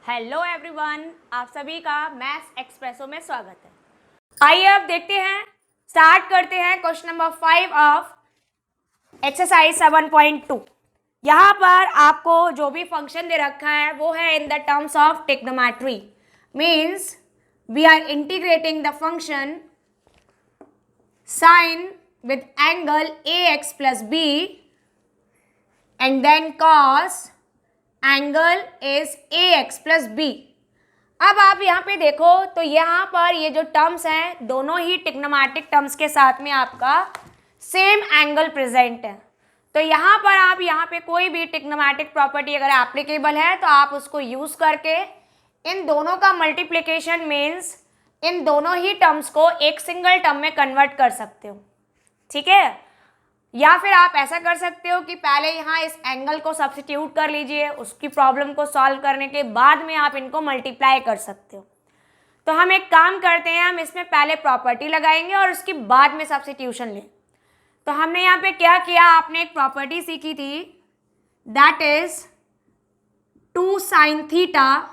Hello everyone, आप सभी का मैथ्स एक्सप्रेसो में स्वागत है। आइए अब देखते हैं, स्टार्ट करते हैं क्वेश्चन नंबर 5 ऑफ एक्सरसाइज 7.2। यहाँ पर आपको जो भी फंक्शन दे रखा है वो है in the terms of trigonometry, means we are integrating the function sine with angle ax plus b and then cos angle is ax plus b। अब आप यहाँ पे देखो तो यहाँ पर ये जो टर्म्स हैं दोनों ही ट्रिग्नोमेट्रिक टर्म्स के साथ में आपका सेम एंगल प्रेजेंट है। तो यहाँ पर आप यहाँ पे कोई भी ट्रिग्नोमेट्रिक प्रॉपर्टी अगर एप्लीकेबल है तो आप उसको यूज करके इन दोनों का मल्टीप्लिकेशन मीन्स इन दोनों ही टर्म्स को एक सिंगल टर्म में कन्वर्ट कर सकते हो, ठीक है। या फिर आप ऐसा कर सकते हो कि पहले यहाँ इस एंगल को सब्स्टिट्यूट कर लीजिए, उसकी प्रॉब्लम को सॉल्व करने के बाद में आप इनको मल्टीप्लाई कर सकते हो। तो हम एक काम करते हैं, हम इसमें पहले प्रॉपर्टी लगाएंगे और उसके बाद में सब्स्टिट्यूशन लें। तो हमने यहाँ पे क्या किया, आपने एक प्रॉपर्टी सीखी थी, that is 2 sin theta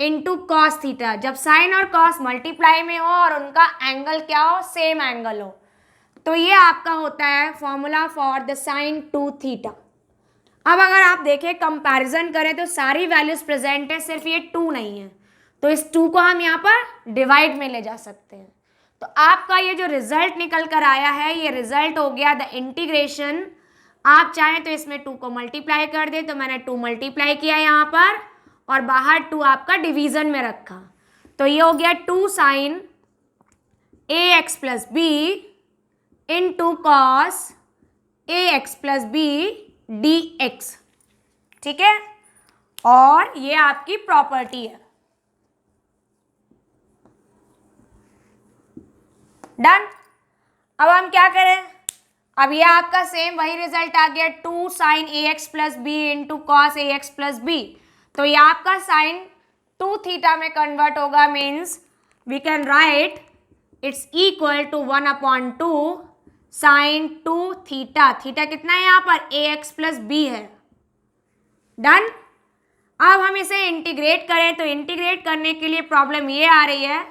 into cos theta. जब साइन और कॉस मल्टीप्लाई में हो और उनका एंगल क्या हो, सेम एंगल हो, तो ये आपका होता है formula for the sine 2 theta. अब अगर आप देखें कंपैरिजन करें तो सारी वैल्यूज प्रेजेंट है, सिर्फ ये 2 नहीं है, तो इस 2 को हम यहाँ पर डिवाइड में ले जा सकते हैं। तो आपका ये जो रिजल्ट निकल कर आया है ये रिजल्ट हो गया द इंटीग्रेशन। आप चाहें तो इसमें 2 को मल्टीप्लाई कर दे, तो मैंने 2 मल्टीप्लाई किया यहाँ पर और बाहर 2 आपका डिवीजन में रखा, तो ये हो गया 2 sin ax plus b into cos ax plus b dx, ठीक है। और ये आपकी प्रॉपर्टी है, डन। अब हम क्या करें, अब ये आपका सेम वही रिजल्ट आ गया 2 sin ax plus b into cos ax plus b। तो ये आपका साइन 2 थीटा में कन्वर्ट होगा, means we can write it's equal to 1/2 sine 2 theta. Theta कितना है यहाँ पर, ax प्लस b है, डन। अब हम इसे इंटीग्रेट करें तो इंटीग्रेट करने के लिए प्रॉब्लम ये आ रही है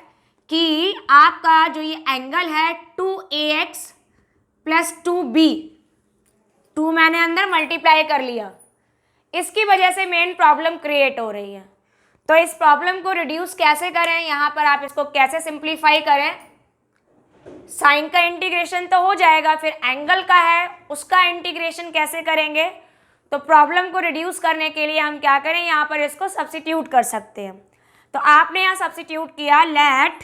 कि आपका जो ये एंगल है 2ax प्लस 2b, 2 मैंने अंदर मल्टीप्लाई कर लिया, इसकी वजह से मेन प्रॉब्लम क्रिएट हो रही है। तो इस प्रॉब्लम को रिड्यूस कैसे करें, यहाँ पर आप इसको कैसे सिंप्लीफाई करें, साइन का इंटीग्रेशन तो हो जाएगा, फिर एंगल का है उसका इंटीग्रेशन कैसे करेंगे। तो प्रॉब्लम को रिड्यूस करने के लिए हम क्या करें, यहाँ पर इसको सब्स्टिट्यूट कर सकते हैं। तो आपने यहाँ सब्स्टिट्यूट किया, late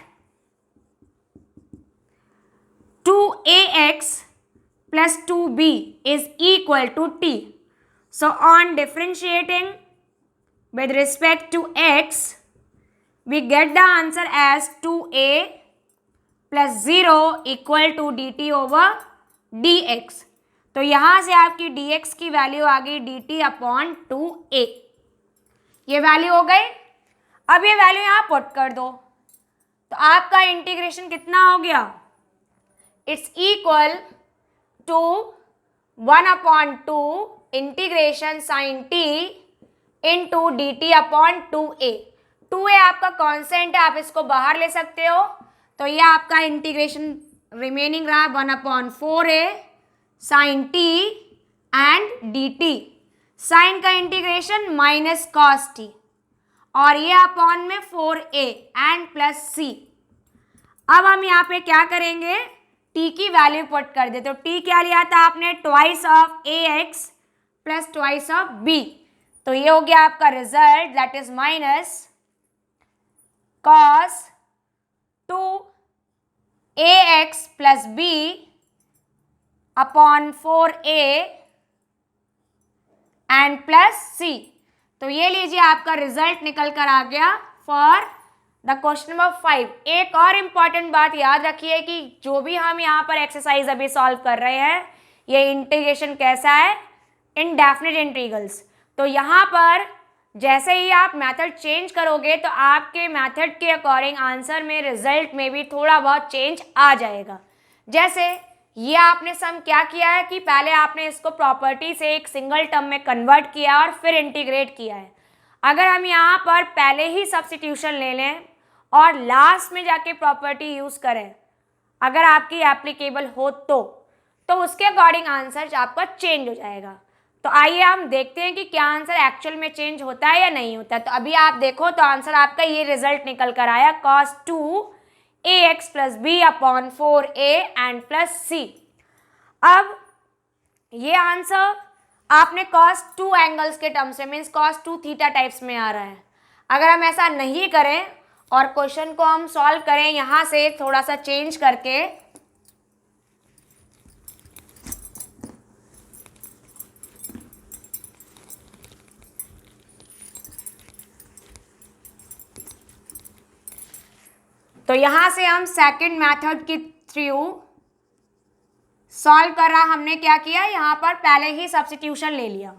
2ax plus 2b is equal to t. So on differentiating with respect to x, we get the answer as 2a plus 0 equal to dt over dx. तो यहाँ से आपकी dx की वैल्यू आ गई dt अपॉन 2a, ये value हो गई। अब ये वैल्यू यहाँ पुट कर दो, तो आपका इंटीग्रेशन कितना हो गया, it's equal to 1/2 integration sine t into dt upon 2a। 2a आपका कॉन्स्टेंट है, आप इसको बाहर ले सकते हो, तो ये आपका इंटीग्रेशन रिमेनिंग रहा 1/4a sine t and dt। Sine का इंटीग्रेशन माइनस कॉस t और ये अपॉन में 4a एंड प्लस c। अब हम यहाँ पे क्या करेंगे, t की वैल्यू पुट कर दे। तो t क्या लिया था आपने, twice of ax plus twice of b। तो ये हो गया आपका result, that is minus cos 2ax plus b upon 4a and plus c। तो ये लीजिए आपका रिजल्ट निकल कर आ गया फॉर द क्वेश्चन नंबर 5। एक और इम्पॉर्टेंट बात याद रखिए कि जो भी हम यहाँ पर एक्सरसाइज अभी सॉल्व कर रहे हैं ये इंटीग्रेशन कैसा है, इनडेफिनिट इंटीग्रल्स। तो यहाँ पर जैसे ही आप मेथड चेंज करोगे तो आपके मेथड के अकॉर्डिंग आंसर में, रिजल्ट में भी थोड़ा बहुत चेंज आ जाएगा। जैसे ये आपने सम क्या किया है कि पहले आपने इसको प्रॉपर्टी से एक सिंगल टर्म में कन्वर्ट किया और फिर इंटीग्रेट किया है। अगर हम यहाँ पर पहले ही सब्स्टिट्यूशन ले लें और लास्ट में जाके प्रॉपर्टी यूज़ करें, अगर आपकी एप्लीकेबल हो तो उसके अकॉर्डिंग आंसर आपका चेंज हो जाएगा। तो आइए हम देखते हैं कि क्या आंसर एक्चुअल में चेंज होता है या नहीं होता है। तो अभी आप देखो तो आंसर आपका ये रिजल्ट निकल कर आया cos 2ax plus B upon 4a and plus C. अब ये आंसर आपने cos 2 एंगल्स के टर्म्स में मीन्स cos 2 थीटा टाइप्स में आ रहा है। अगर हम ऐसा नहीं करें और क्वेश्चन को हम सॉल्व करें यहाँ से थोड़ा सा चेंज करके, तो यहां से हम सेकंड मेथड के थ्रू सॉल्व कर रहा, हमने क्या किया यहाँ पर पहले ही सब्स्टिट्यूशन ले लिया।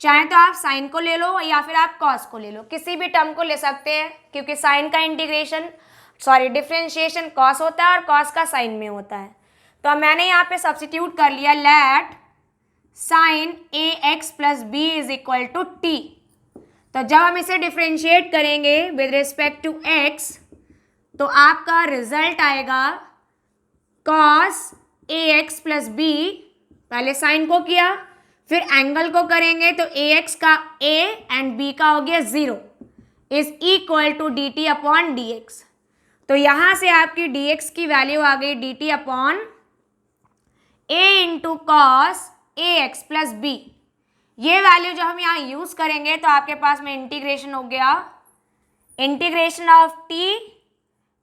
चाहे तो आप साइन को ले लो या फिर आप कॉस को ले लो, किसी भी टर्म को ले सकते हैं क्योंकि साइन का डिफरेंशिएशन कॉस होता है और कॉस का साइन में होता है। तो मैंने यहाँ पे सब्स्टिट्यूट कर लिया let sine A X plus B is equal to T. तो जब हम इसे डिफरेंशिएट करेंगे विद रिस्पेक्ट टू एक्स तो आपका रिजल्ट आएगा cos ax प्लस बी, पहले साइन को किया फिर एंगल को करेंगे तो ax का a एंड b का हो गया 0 is equal to D T upon D X. तो यहाँ से आपकी dx की वैल्यू आ गई D T upon a into cos A X plus B. ये वैल्यू जो हम यहाँ यूज़ करेंगे तो आपके पास में इंटीग्रेशन हो गया integration of t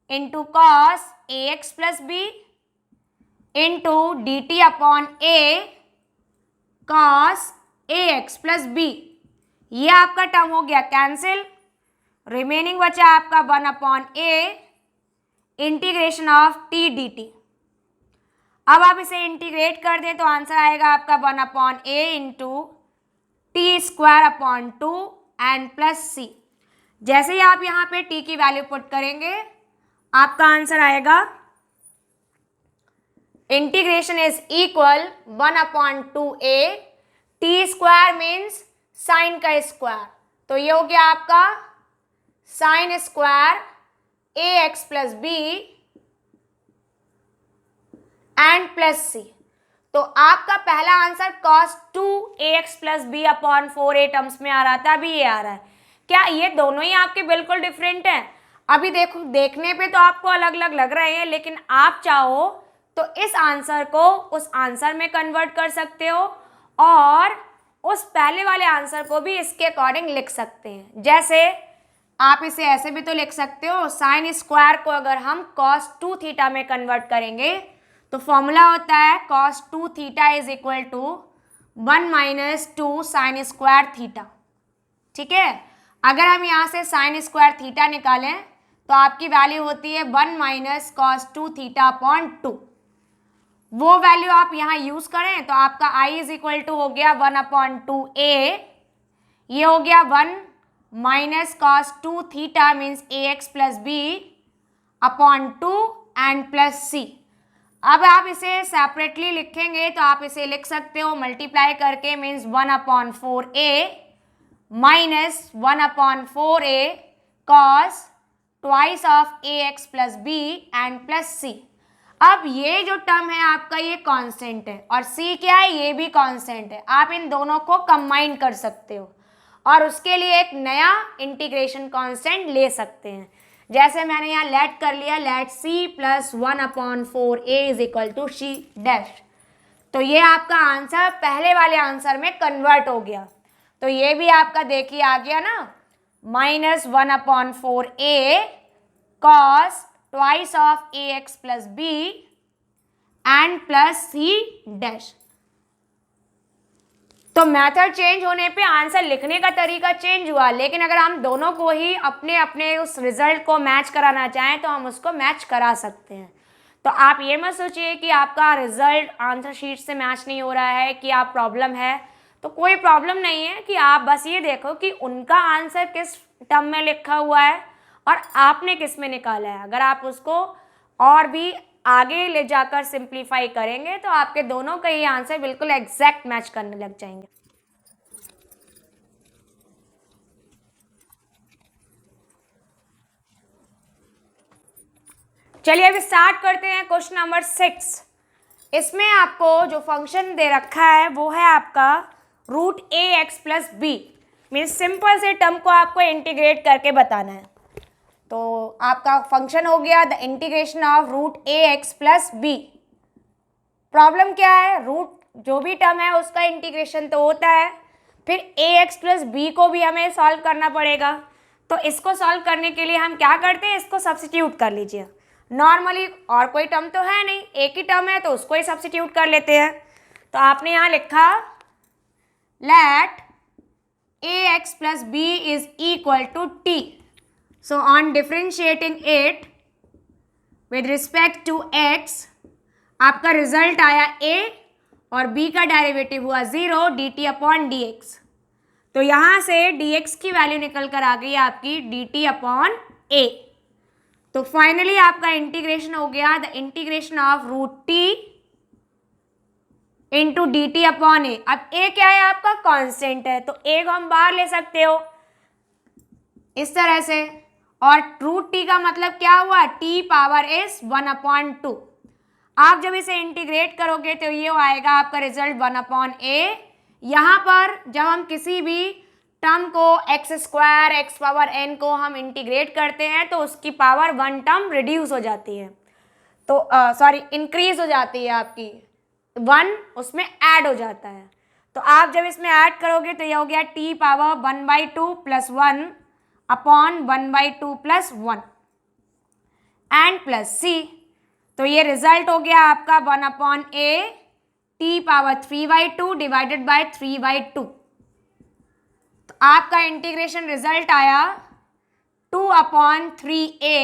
into cos A X plus B into D T upon A cos A X plus B. ये आपका टर्म हो गया कैंसिल, रिमेनिंग बचा आपका 1 upon a integration of T D T. अब आप इसे इंटीग्रेट कर दें तो आंसर आएगा आपका 1 upon A into T square upon 2 and plus C. जैसे ही आप यहाँ पे t की वैल्यू पुट करेंगे आपका आंसर आएगा integration is equal 1 upon 2a, T square means sine का स्क्वायर, तो ये हो गया आपका sine square A X plus B and plus C. तो आपका पहला answer cos 2ax plus B upon 4a terms में आ रहा था, अभी ये आ रहा है। क्या ये दोनों ही आपके बिल्कुल डिफरेंट हैं? अभी देखो देखने पे तो आपको अलग अलग लग रहे हैं, लेकिन आप चाहो तो इस आंसर को उस आंसर में कन्वर्ट कर सकते हो और उस पहले वाले आंसर को भी इसके अकॉर्डिंग लिख सकते हैं। जैसे आप इसे ऐसे भी तो लिख सकते हो, साइन स्क्वायर को अगर हम cos 2 थीटा में कन्वर्ट करेंगे तो फॉर्मूला होता है cos 2 theta is equal to 1 minus 2 sine square theta. ठीक है, अगर हम यहाँ से साइन स्क्वायर थीटा निकालें तो आपकी वैल्यू होती है 1 माइनस cos 2 थीटा अपॉन 2। वो वैल्यू आप यहाँ यूज करें तो आपका i इज इक्वल टू हो गया 1 अपॉन 2a, ये हो गया 1 minus cos 2 theta means A X plus B upon 2 and plus C. अब आप इसे सेपरेटली लिखेंगे तो आप इसे लिख सकते हो मल्टीप्लाई करके means 1 upon 4a minus 1 upon 4a cos twice of A X plus B and plus C. अब ये जो टर्म है आपका ये कांस्टेंट है और c क्या है, ये भी कांस्टेंट है। आप इन दोनों को कंबाइन कर सकते हो और उसके लिए एक नया इंटीग्रेशन कांस्टेंट ले सकते हैं। जैसे मैंने यहाँ लेट कर लिया let c plus 1 upon 4a is equal to c dash. तो ये आपका आंसर पहले वाले आंसर में कन्वर्ट हो गया। तो ये भी आपका देखिए आ गया ना, minus 1 upon 4a cos twice of A X plus B and plus C dash. तो मेथड चेंज होने पे आंसर लिखने का तरीका चेंज हुआ, लेकिन अगर हम दोनों को ही अपने अपने उस रिजल्ट को मैच कराना चाहें तो हम उसको मैच करा सकते हैं। तो आप ये मत सोचिए कि आपका रिजल्ट आंसर शीट से मैच नहीं हो रहा है कि आप प्रॉब्लम है, तो कोई प्रॉब्लम नहीं है कि आप बस ये देखो कि उनका आंसर किस टर्म में लिखा हुआ है और आपने किस में निकाला है। अगर आप उसको और भी आगे ले जाकर सिंप्लीफाई करेंगे तो आपके दोनों का ही आंसर बिल्कुल एग्जैक्ट मैच करने लग जाएंगे। चलिए अभी स्टार्ट करते हैं क्वेश्चन नंबर 6। इसमें आपको जो फंक्शन दे रखा है वो है आपका root A X plus B, means simple से टर्म को आपको इंटीग्रेट करके बताना है। तो आपका फंक्शन हो गया the integration of root A X plus B. Problem क्या है, रूट जो भी टर्म है उसका इंटीग्रेशन तो होता है, फिर ए एक्स प्लस बी को भी हमें सॉल्व करना पड़ेगा। तो इसको सॉल्व करने के लिए हम क्या करते हैं, इसको सब्स्टिट्यूट कर लीजिए। नॉर्मली और कोई टर्म तो है नहीं, एक ही टर्म है तो उसको ही सब्स्टिट्यूट कर लेते हैं। तो आपने यहाँ लिखा let A X plus B is equal to T. So on differentiating it with respect to X आपका रिजल्ट आया a और b का डेरिवेटिव हुआ 0 dt अपॉन dx। तो यहाँ से dx की वैल्यू निकल कर आ गई आपकी dt अपॉन a। तो फाइनली आपका इंटीग्रेशन हो गया the integration of root T into D T upon A. अब a क्या है, आपका कांस्टेंट है, तो a को हम बाहर ले सकते हो इस तरह से, और रूट टी का मतलब क्या हुआ, t पावर इज 1/2। आप जब इसे इंटीग्रेट करोगे तो ये आएगा आपका रिजल्ट 1/a। यहाँ पर जब हम किसी भी टर्म को x square x power n को हम इंटीग्रेट करते हैं तो उसकी पावर 1 टर्म रिड्यूस हो जाती है, तो सॉरी इंक्रीज हो जाती है, आपकी 1 उसमें ऐड हो जाता है। तो आप जब इसमें ऐड करोगे तो ये हो गया t power 1/2 plus 1 upon 1/2 plus 1 and plus c। तो ये रिजल्ट हो गया आपका 1/a t power 3/2 divided by 3/2। तो आपका इंटीग्रेशन रिजल्ट आया 2/3a।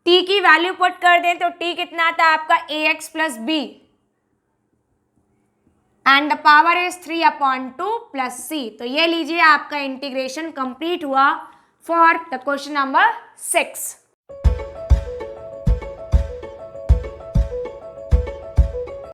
t की वैल्यू पुट कर दें तो t कितना आता है आपका ax plus b and the power is 3/2 plus c। तो ये लीजिए आपका इंटीग्रेशन कंप्लीट हुआ फॉर द क्वेश्चन नंबर 6।